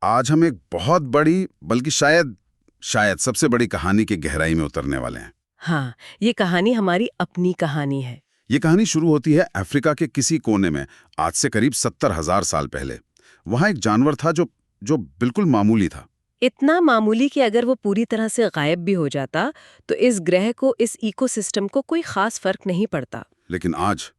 आज हम एक बहुत बड़ी, बल्कि शायद शायद सबसे बड़ी कहानी की गहराई में उतरने वाले हैं। हाँ, ये कहानी हमारी अपनी कहानी है। ये कहानी शुरू होती है अफ्रीका के किसी कोने में, आज से करीब 70,000 साल पहले। वहाँ एक जानवर था जो जो बिल्कुल मामूली था। इतना मामूली कि अगर वो पूरी तरह से गायब भी हो जाता तो इस ग्रह को, इस इकोसिस्टम को कोई खास फर्क नहीं पड़ता। लेकिन आज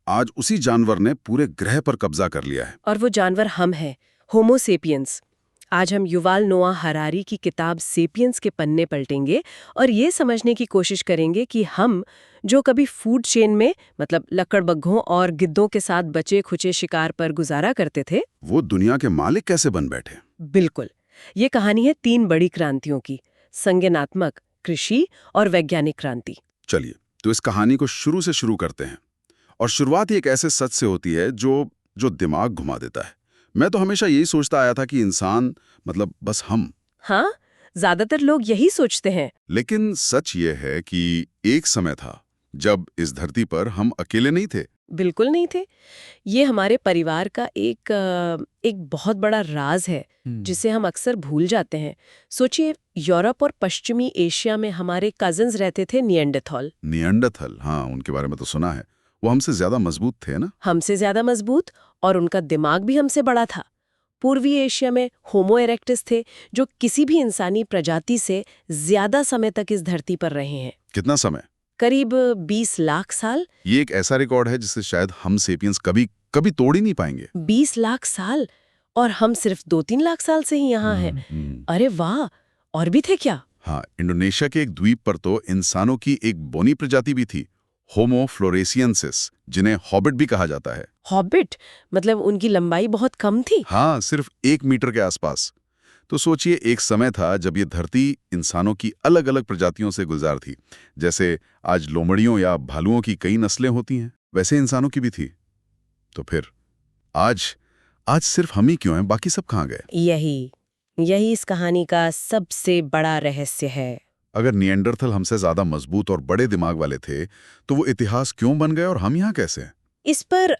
आज उसी जानवर ने पूरे ग्रह पर कब्जा कर लिया है। और वो जानवर हम हैं, होमो सेपियंस। आज हम युवाल नोआ हरारी की किताब सेपियंस के पन्ने पलटेंगे और ये समझने की कोशिश करेंगे कि हम, जो कभी फूड चेन में मतलब लकड़बग्घों और गिद्धों के साथ बचे खुचे शिकार पर गुजारा करते थे, वो दुनिया के मालिक कैसे बन बैठे। बिल्कुल। ये कहानी है 3 बड़ी क्रांतियों की, संज्ञानात्मक, कृषि और वैज्ञानिक क्रांति। चलिए, तो इस कहानी को शुरू से शुरू करते हैं। और शुरुआत ही एक ऐसे सच से होती है जो जो दिमाग घुमा देता है। मैं तो हमेशा यही सोचता आया था कि इंसान मतलब बस हम। हाँ, ज्यादातर लोग यही सोचते हैं। लेकिन सच ये है कि एक समय था जब इस धरती पर हम अकेले नहीं थे। बिल्कुल नहीं थे। ये हमारे परिवार का एक बहुत बड़ा राज है जिसे हम अक्सर भूल जाते हैं। सोचिए, यूरोप और पश्चिमी एशिया में हमारे कजिन्स रहते थे, निएंडरथॉल। निएंडरथल, हाँ, उनके बारे में तो सुना है। वो हमसे ज्यादा मजबूत थे ना। हमसे ज्यादा मजबूत, और उनका दिमाग भी हमसे बड़ा था। पूर्वी एशिया में होमो इरेक्टस थे, जो किसी भी इंसानी प्रजाति से ज्यादा समय तक इस धरती पर रहे हैं। कितना समय? करीब 20 लाख साल। ये एक ऐसा रिकॉर्ड है जिसे शायद हम सेपियंस कभी कभी तोड़ ही नहीं पाएंगे। 20 लाख साल, और हम सिर्फ 2-3 लाख साल से ही यहाँ हैं। अरे वाह, और भी थे क्या? हाँ, इंडोनेशिया के एक द्वीप पर तो इंसानों की एक बोनी प्रजाति भी थी, होमो फ्लोरेसियंसिस, जिन्हें हॉबिट भी कहा जाता है। हॉबिट मतलब उनकी लंबाई बहुत कम थी। हाँ, सिर्फ 1 मीटर के आसपास। तो सोचिए, एक समय था जब ये धरती इंसानों की अलग अलग प्रजातियों से गुलजार थी। जैसे आज लोमड़ियों या भालुओं की कई नस्लें होती हैं, वैसे इंसानों की भी थी। तो फिर आज आज सिर्फ हम ही क्यों हैं, बाकी सब कहाँ गए? यही इस कहानी का सबसे बड़ा रहस्य है। अगर निएंडरथल हमसे ज्यादा मजबूत और बड़े दिमाग वाले थे, तो वो इतिहास क्यों बन गए और हम यहाँ कैसे हैं? इस पर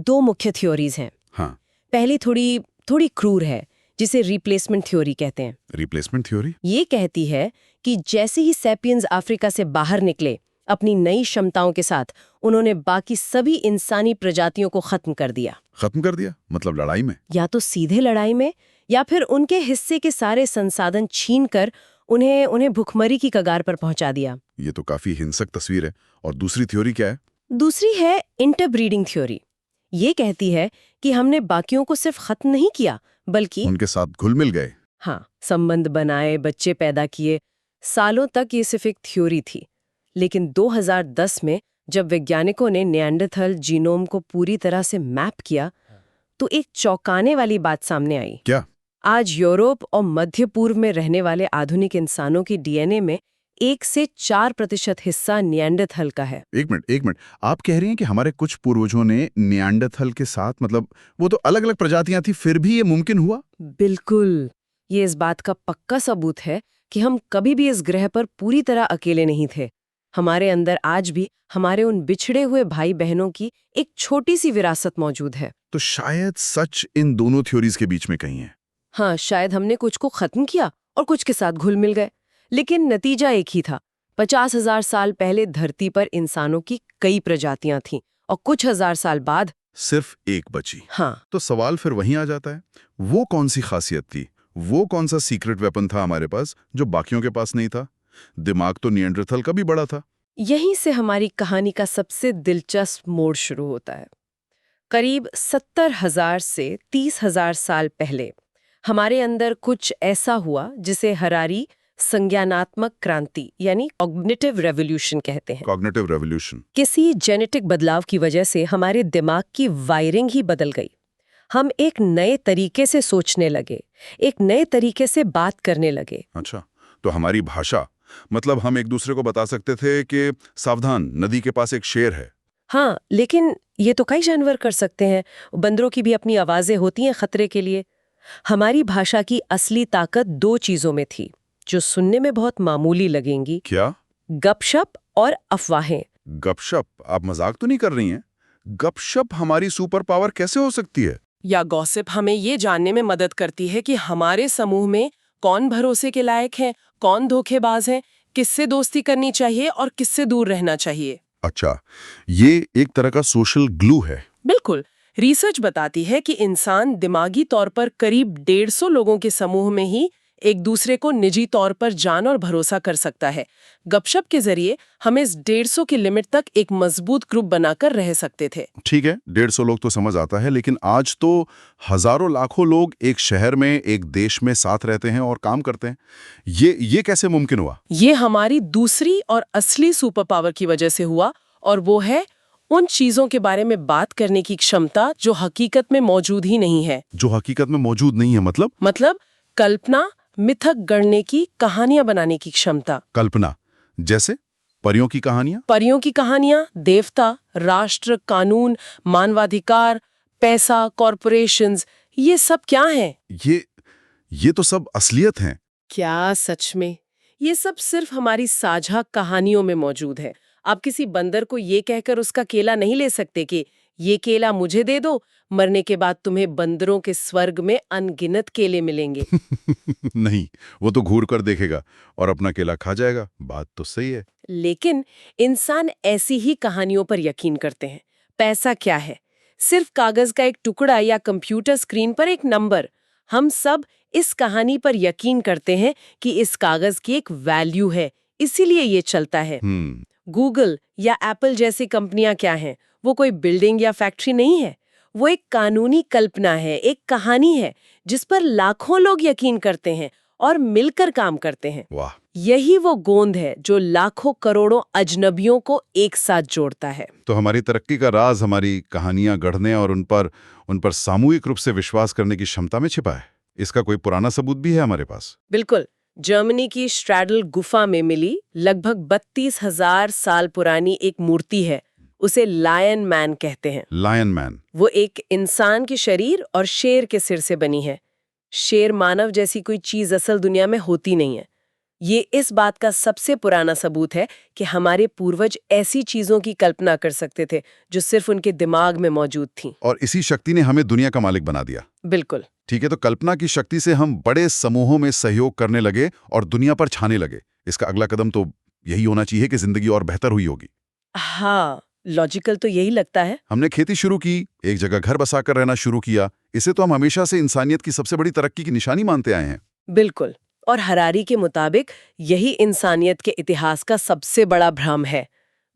2 मुख्य थ्योरीज हैं। हाँ। पहली थोड़ी क्रूर है, जिसे रिप्लेसमेंट थ्योरी कहते हैं। Replacement theory? ये कहती है कि जैसे ही सैपियंस अफ्रीका से बाहर निकले, अपनी नई क्षमताओं के साथ उन्होंने बाकी सभी इंसानी प्रजातियों को खत्म कर दिया। खत्म कर दिया मतलब लड़ाई में? या तो सीधे लड़ाई में, या फिर उनके हिस्से के सारे संसाधन छीनकर उन्हें भुखमरी की कगार पर पहुंचा दिया। ये तो काफी हिंसक तस्वीर है। और दूसरी थ्योरी क्या है? दूसरी है इंटरब्रीडिंग थ्योरी। ये कहती है कि हमने बाकियों को सिर्फ खत्म नहीं किया, बल्कि उनके साथ घुल मिल गए। हाँ, संबंध बनाए, बच्चे पैदा किए। सालों तक ये सिर्फ एक थ्योरी थी, लेकिन 2010 में जब वैज्ञानिकों ने निएंडरथल जीनोम को पूरी तरह से मैप किया, तो एक चौंकाने वाली बात सामने आई। क्या? आज यूरोप और मध्य पूर्व में रहने वाले आधुनिक इंसानों की डीएनए में 1 से 4% हिस्सा निएंडरथल का है। एक मिनट, आप कह रही हैं कि हमारे कुछ पूर्वजों ने निएंडरथल के साथ, मतलब वो तो अलग अलग प्रजातियां थी, फिर भी ये मुमकिन हुआ? बिल्कुल। ये इस बात का पक्का सबूत है कि हम कभी भी इस ग्रह पर पूरी तरह अकेले नहीं थे। हमारे अंदर आज भी हमारे उन बिछड़े हुए भाई बहनों की एक छोटी सी विरासत मौजूद है। तो शायद सच इन दोनों थ्योरीज के बीच में कहीं है। हाँ, शायद हमने कुछ को खत्म किया और कुछ के साथ घुल मिल गए, लेकिन नतीजा एक ही था। 50,000 साल पहले धरती पर इंसानों की कई प्रजातियां थीं और कुछ हजार साल बाद सिर्फ एक बची। हाँ, तो सवाल फिर वहीं आ जाता है, वो कौन सी खासियत थी, वो कौन सा सीक्रेट वेपन था हमारे पास जो बाकियों के पास नहीं था? दिमाग तो निएंडरथल का भी बड़ा था। यहीं से हमारी कहानी का सबसे दिलचस्प मोड़ शुरू होता है। करीब 70,000 से 30,000 साल पहले हमारे अंदर कुछ ऐसा हुआ जिसे हरारी संज्ञानात्मक क्रांति यानी कॉग्निटिव रेवोल्यूशन कहते हैं। Cognitive revolution? किसी जेनेटिक बदलाव की वजह से हमारे दिमाग की वायरिंग ही बदल गई। हम एक नए तरीके से सोचने लगे, एक नए तरीके से बात करने लगे। अच्छा, तो हमारी भाषा, मतलब हम एक दूसरे को बता सकते थे कि सावधान, नदी के पास एक शेर है। हाँ, लेकिन ये तो कई जानवर कर सकते हैं। बंदरों की भी अपनी आवाजें होती हैं खतरे के लिए। हमारी भाषा की असली ताकत 2 चीजों में थी, जो सुनने में बहुत मामूली लगेंगी। क्या? गपशप और अफवाहें। गपशप? आप मजाक तो नहीं कर रही हैं? गपशप हमारी सुपर पावर कैसे हो सकती है? या गॉसिप हमें ये जानने में मदद करती है कि हमारे समूह में कौन भरोसे के लायक है, कौन धोखेबाज है, किससे दोस्ती करनी चाहिए और किससे दूर रहना चाहिए। अच्छा, ये एक तरह का सोशल ग्लू है। बिल्कुल। रिसर्च बताती है कि इंसान दिमागी तौर पर करीब 150 लोगों के समूह में ही एक दूसरे को निजी तौर पर जान और भरोसा कर सकता है। गपशप के जरिए हम इस 150 की लिमिट तक एक मजबूत ग्रुप बनाकर रह सकते थे। ठीक है, 150 लोग तो समझ आता है, लेकिन आज तो हजारों लाखों लोग एक शहर में, एक देश में साथ रहते हैं और काम करते हैं। ये कैसे मुमकिन हुआ? ये हमारी दूसरी और असली सुपर पावर की वजह से हुआ, और वो है उन चीजों के बारे में बात करने की क्षमता जो हकीकत में मौजूद ही नहीं है। जो हकीकत में मौजूद नहीं है मतलब कल्पना, मिथक गढ़ने की, कहानियां बनाने की क्षमता। कल्पना जैसे परियों की कहानियां? परियों की कहानियां, देवता, राष्ट्र, कानून, मानवाधिकार, पैसा, कॉरपोरेशंस, ये सब क्या है? ये तो सब असलियत हैं। क्या सच में? ये सब सिर्फ हमारी साझा कहानियों में मौजूद है। आप किसी बंदर को ये कहकर उसका केला नहीं ले सकते कि ये केला मुझे दे दो, मरने के बाद तुम्हें बंदरों के स्वर्ग में अनगिनत केले मिलेंगे। नहीं, वो तो घूर कर देखेगा और अपना केला खा जाएगा। बात तो सही है। लेकिन इंसान ऐसी ही कहानियों पर यकीन करते हैं। पैसा क्या है? सिर्फ कागज का एक टुकड़ा या कंप्यूटर स्क्रीन पर एक नंबर। हम सब इस कहानी पर यकीन करते हैं कि इस कागज की एक वैल्यू है, इसीलिए ये चलता है। गूगल या एप्पल जैसी कंपनियां क्या हैं? वो कोई बिल्डिंग या फैक्ट्री नहीं है। वो एक कानूनी कल्पना है, एक कहानी है जिस पर लाखों लोग यकीन करते हैं और मिलकर काम करते हैं। वाह! यही वो गोंद है जो लाखों करोड़ों अजनबियों को एक साथ जोड़ता है। तो हमारी तरक्की का राज हमारी कहानियां गढ़ने और उन पर सामूहिक रूप से विश्वास करने की क्षमता में छिपा है। इसका कोई पुराना सबूत भी है हमारे पास? बिल्कुल। जर्मनी की स्ट्रैडल गुफा में मिली लगभग 32,000 साल पुरानी एक मूर्ति है। उसे लायन मैन कहते हैं। Lion man? वो एक इंसान के शरीर और शेर के सिर से बनी है। शेर मानव जैसी कोई चीज असल दुनिया में होती नहीं है। ये इस बात का सबसे पुराना सबूत है कि हमारे पूर्वज ऐसी चीजों की कल्पना कर सकते थे जो सिर्फ उनके दिमाग में मौजूद थीं। और इसी शक्ति ने हमें दुनिया का मालिक बना दिया। बिल्कुल। ठीक है, तो कल्पना की शक्ति से हम बड़े समूहों में सहयोग करने लगे और दुनिया पर छाने लगे। इसका अगला कदम तो यही होना चाहिए कि जिंदगी और बेहतर हुई होगी। हाँ, लॉजिकल तो यही लगता है। हमने खेती शुरू की, एक जगह घर बसाकर रहना शुरू किया। इसे तो हम हमेशा से इंसानियत की सबसे बड़ी तरक्की की निशानी मानते आए हैं। बिल्कुल। और हरारी के मुताबिक यही इंसानियत के इतिहास का सबसे बड़ा भ्रम है।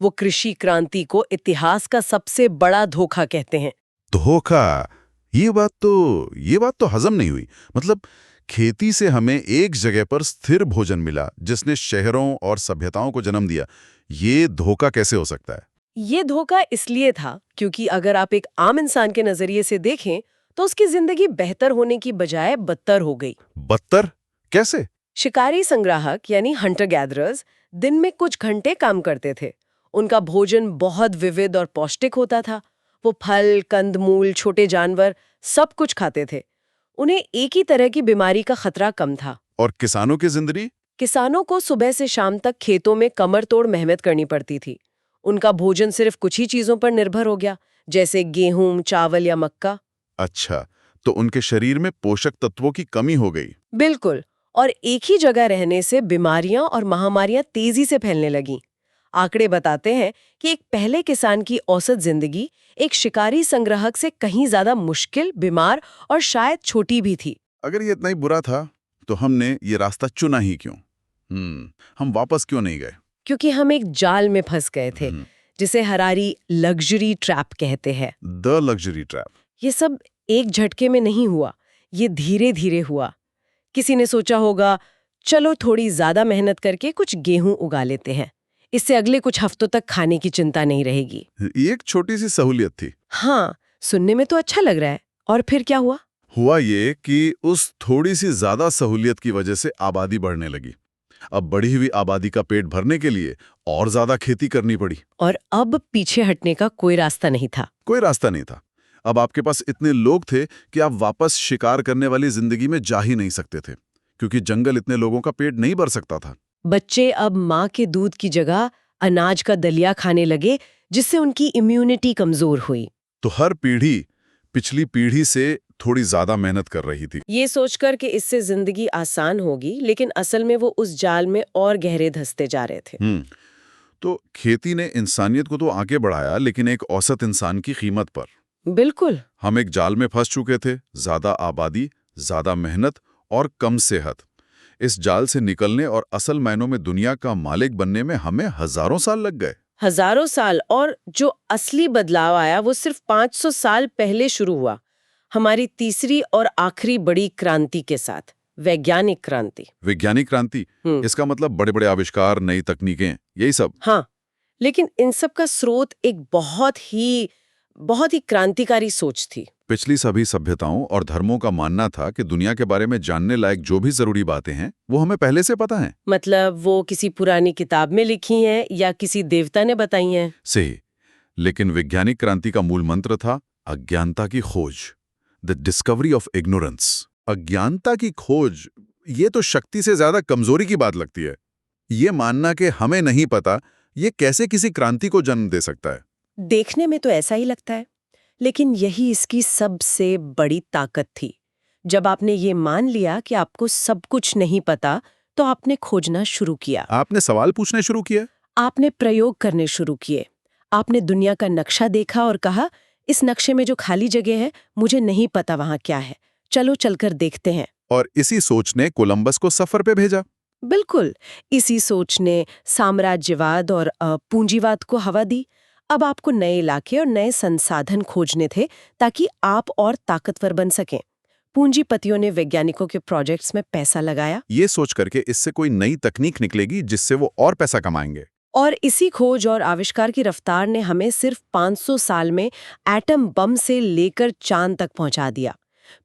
वो कृषि क्रांति को इतिहास का सबसे बड़ा धोखा कहते हैं। धोखा? ये बात तो हजम नहीं हुई। मतलब खेती से हमें एक जगह पर स्थिर भोजन मिला जिसने शहरों और सभ्यताओं को जन्म दिया। ये धोखा कैसे हो सकता है? ये धोखा इसलिए था क्योंकि अगर आप एक आम इंसान के नजरिए से देखें तो उसकी जिंदगी बेहतर होने की बजाय बदतर हो गई। बदतर? कैसे? शिकारी संग्राहक यानी हंटर गैदरर्स दिन में कुछ घंटे काम करते थे। उनका भोजन बहुत विविध और पौष्टिक होता था। वो फल, कंदमूल, छोटे जानवर सब कुछ खाते थे। उन्हें एक ही तरह की बीमारी का खतरा कम था। और किसानों की जिंदगी? किसानों को सुबह से शाम तक खेतों में कमर तोड़ मेहनत करनी पड़ती थी। उनका भोजन सिर्फ कुछ ही चीजों पर निर्भर हो गया, जैसे गेहूं, चावल या मक्का। अच्छा, तो उनके शरीर में पोषक तत्वों की कमी हो गई। बिल्कुल। और एक ही जगह रहने से बीमारियां और महामारियां तेजी से फैलने लगीं। आंकड़े बताते हैं कि एक पहले किसान की औसत जिंदगी एक शिकारी संग्राहक से कहीं ज्यादा मुश्किल, बीमार और शायद छोटी भी थी। अगर ये इतना ही बुरा था तो हमने ये रास्ता चुना ही क्यों? हम वापस क्यों नहीं गए? क्योंकि हम एक जाल में फंस गए थे, जिसे हरारी लग्जरी ट्रैप कहते हैं। The luxury trap. ये सब एक झटके में नहीं हुआ, ये धीरे धीरे हुआ। किसी ने सोचा होगा, चलो थोड़ी ज्यादा मेहनत करके कुछ गेहूं उगा लेते हैं, इससे अगले कुछ हफ्तों तक खाने की चिंता नहीं रहेगी। ये एक छोटी सी सहूलियत थी। हाँ, सुनने में तो अच्छा लग रहा है। और फिर क्या हुआ? हुआ ये कि उस थोड़ी सी ज्यादा सहूलियत की वजह से आबादी बढ़ने लगी। अब बढ़ी हुई आबादी का पेट भरने के लिए और ज्यादा खेती करनी पड़ी। और अब पीछे हटने का कोई रास्ता नहीं था। कोई रास्ता नहीं था। अब आपके पास इतने लोग थे कि आप वापस शिकार करने वाली जिंदगी में जा ही नहीं सकते थे, क्योंकि जंगल इतने लोगों का पेट नहीं भर सकता था। बच्चे अब माँ के दूध की जगह अनाज का दलिया खाने लगे, जिससे उनकी इम्यूनिटी कमजोर हुई। तो हर पीढ़ी पिछली पीढ़ी से थोड़ी ज्यादा मेहनत कर रही थी। ये सोचकर कि इससे जिंदगी आसान होगी, लेकिन असल में वो उस जाल में और गहरे धंसते जा रहे थे। तो खेती ने इंसानियत को तो आगे बढ़ाया, लेकिन एक औसत इंसान की कीमत पर। बिल्कुल। हम एक जाल में फंस चुके थे, ज्यादा आबादी, ज्यादा मेहनत और कम सेहत। इस जाल से निकलने और असल मायनों में दुनिया का मालिक बनने में हमें हजारों साल लग गए। हजारों साल, और जो असली बदलाव आया वो सिर्फ 500 साल पहले शुरू हुआ, हमारी तीसरी और आखिरी बड़ी क्रांति के साथ, वैज्ञानिक क्रांति। वैज्ञानिक क्रांति, इसका मतलब बड़े बड़े आविष्कार, नई तकनीकें, यही सब। हाँ, लेकिन इन सब का स्रोत एक बहुत ही क्रांतिकारी सोच थी। पिछली सभी सभ्यताओं और धर्मों का मानना था कि दुनिया के बारे में जानने लायक जो भी जरूरी बातें हैं वो हमें पहले से पता हैं। मतलब वो किसी पुरानी किताब में लिखी हैं या किसी देवता ने बताई हैं। सही, लेकिन वैज्ञानिक क्रांति का मूल मंत्र था अज्ञानता की खोज, द डिस्कवरी ऑफ इग्नोरेंस। अज्ञानता की खोज, ये तो शक्ति से ज्यादा कमजोरी की बात लगती है। ये मानना कि हमें नहीं पता, ये कैसे किसी क्रांति को जन्म दे सकता है? देखने में तो ऐसा ही लगता है, लेकिन यही इसकी सबसे बड़ी ताकत थी। जब आपने ये मान लिया कि आपको सब कुछ नहीं पता, तो आपने खोजना शुरू किया। आपने सवाल पूछने शुरू किए। आपने प्रयोग करने शुरू किए। आपने दुनिया का नक्शा देखा और कहा, इस नक्शे में जो खाली जगह है, मुझे नहीं पता वहां क्या है, चलो चलकर देखते हैं। और इसी सोच ने कोलंबस को सफर पे भेजा। बिल्कुल, इसी सोच ने साम्राज्यवाद और पूंजीवाद को हवा दी। अब आपको नए इलाके और नए संसाधन खोजने थे ताकि आप और ताकतवर बन सकें। पूंजीपतियों ने वैज्ञानिकों के प्रोजेक्ट्स में पैसा लगाया, ये सोच करके इससे कोई नई तकनीक निकलेगी जिससे वो और पैसा कमाएंगे। और इसी खोज और आविष्कार की रफ्तार ने हमें सिर्फ 500 साल में एटम बम से लेकर चांद तक पहुंचा दिया।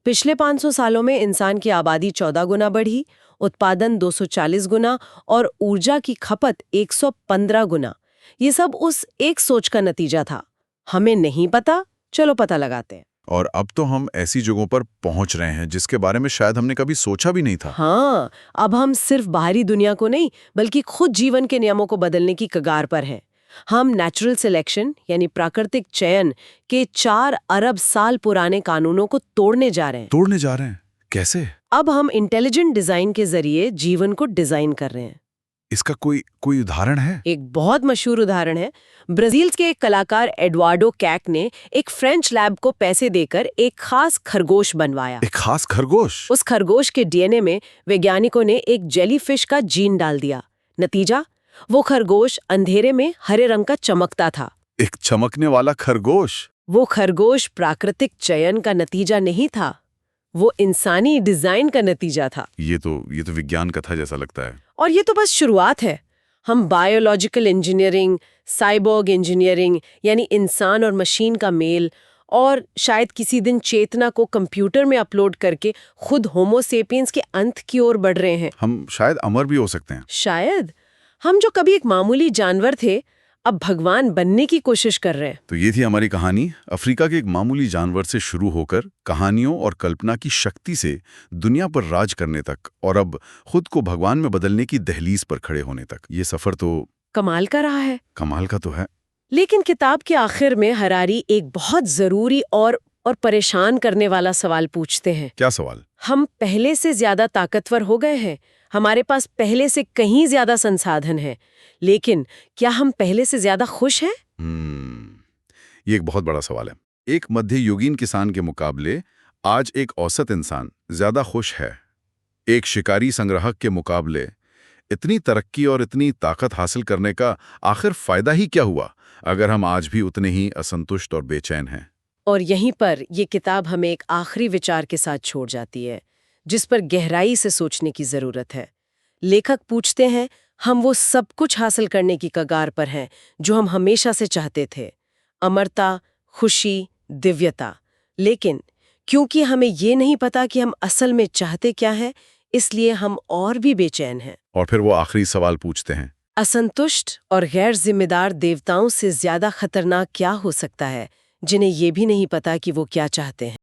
पिछले 500 सालों में इंसान की आबादी 14 गुना बढ़ी, उत्पादन 240 गुना और ऊर्जा की खपत 115 गुना। ये सब उस एक सोच का नतीजा था, हमें नहीं पता, चलो पता लगाते हैं। और अब तो हम ऐसी जगहों पर पहुंच रहे हैं जिसके बारे में शायद हमने कभी सोचा भी नहीं था। हाँ, अब हम सिर्फ बाहरी दुनिया को नहीं, बल्कि खुद जीवन के नियमों को बदलने की कगार पर हैं। हम नेचुरल सिलेक्शन यानी प्राकृतिक चयन के 4 अरब साल पुराने कानूनों को तोड़ने जा रहे हैं। कैसे? अब हम इंटेलिजेंट डिजाइन के जरिए जीवन को डिजाइन कर रहे हैं। इसका कोई उदाहरण है? एक बहुत मशहूर उदाहरण है। ब्राजील के एक कलाकार एडवार्डो कैक ने एक फ्रेंच लैब को पैसे देकर एक खास खरगोश बनवाया। एक खास खरगोश? उस खरगोश के डीएनए में वैज्ञानिकों ने एक जेलीफिश का जीन डाल दिया। नतीजा, वो खरगोश अंधेरे में हरे रंग का चमकता था। एक चमकने वाला खरगोश? वो खरगोश प्राकृतिक चयन का नतीजा नहीं था, वो इंसानी डिजाइन का नतीजा था। ये तो विज्ञान कथा जैसा लगता है। और ये तो बस शुरुआत है। हम बायोलॉजिकल इंजीनियरिंग, साइबोर्ग इंजीनियरिंग यानी इंसान और मशीन का मेल, और शायद किसी दिन चेतना को कंप्यूटर में अपलोड करके खुद होमो सेपियंस के अंत की ओर बढ़ रहे हैं। हम शायद अमर भी हो सकते हैं। शायद हम जो कभी एक मामूली जानवर थे, अब भगवान बनने की कोशिश कर रहे हैं। तो ये थी हमारी कहानी, अफ्रीका के एक मामूली जानवर से शुरू होकर कहानियों और कल्पना की शक्ति से दुनिया पर राज करने तक, और अब खुद को भगवान में बदलने की दहलीज पर खड़े होने तक। ये सफर तो कमाल का रहा है। कमाल का तो है। लेकिन किताब के आखिर में हरारी एक बहुत जरूरी और परेशान करने वाला सवाल पूछते हैं। क्या सवाल? हम पहले से ज्यादा ताकतवर हो गए हैं, हमारे पास पहले से कहीं ज्यादा संसाधन है, लेकिन क्या हम पहले से ज्यादा खुश हैं? ये एक बहुत बड़ा सवाल है। एक मध्ययुगीन किसान के मुकाबले आज एक औसत इंसान ज्यादा खुश है। एक शिकारी संग्राहक के मुकाबले इतनी तरक्की और इतनी ताकत हासिल करने का आखिर फायदा ही क्या हुआ, अगर हम आज भी उतने ही असंतुष्ट और बेचैन हैं? और यहीं पर ये किताब हमें एक आखिरी विचार के साथ छोड़ जाती है, जिस पर गहराई से सोचने की जरूरत है। लेखक पूछते हैं, हम वो सब कुछ हासिल करने की कगार पर हैं जो हम हमेशा से चाहते थे, अमरता, खुशी, दिव्यता, लेकिन क्योंकि हमें ये नहीं पता कि हम असल में चाहते क्या हैं, इसलिए हम और भी बेचैन हैं। और फिर वो आखिरी सवाल पूछते हैं, असंतुष्ट और गैर जिम्मेदार देवताओं से ज्यादा खतरनाक क्या हो सकता है, जिन्हें ये भी नहीं पता कि वो क्या चाहते हैं?